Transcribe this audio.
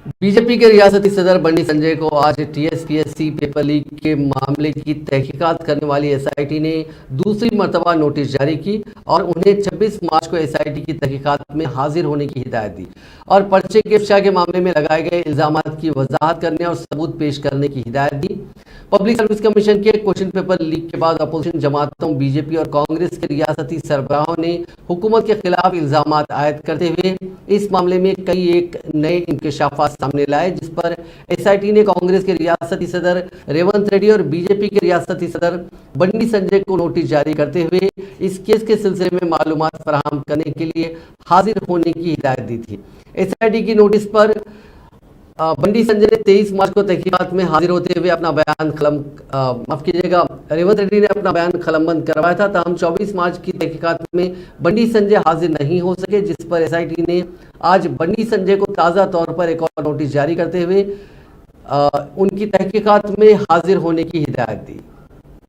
BJP के रियासती सदर बंडी संजय को आज टीएसपीएससी पेपर लीक के मामले की तहकीकात करने वाली एसआईटी ने दूसरी मर्तबा नोटिस जारी की और उन्हें 26 मार्च को एसआईटी की तहकीकात में हाजिर होने की हिदायत दी और पर्चे के इफ्शा के मामले में लगाए गए इल्जामात की वजाहत करने और सबूत पेश करने की हिदायत दी। पब्लिक सर्विस कमीशन के क्वेश्चन पेपर लीक के बाद अपोजिशन जमातों, बीजेपी और कांग्रेस के रियासती सरबराहों ने हुकूमत के खिलाफ इल्जामात आयद करते हुए इस मामले में कई एक नए इंकशाफात सामने लाए, जिस पर एसआईटी ने कांग्रेस के रियासती सदर रेवंत रेड्डी और बीजेपी के रियासती सदर बंडी संजय को नोटिस जारी करते हुए इस केस के सिलसिले में मालूमात फराहम करने के लिए हाजिर होने की हिदायत दी थी। एसआईटी की नोटिस पर बंडी संजय ने 23 मार्च को तहकीकात में हाजिर होते हुए अपना बयान रेवंत रेड्डी ने अपना बयान कलमबंद करवाया था। तहम 24 मार्च की तहकीकात में बंडी संजय हाजिर नहीं हो सके, जिस पर एसआईटी ने आज बंडी संजय को ताज़ा तौर पर एक और नोटिस जारी करते हुए उनकी तहकीकात में हाजिर होने की हिदायत दी।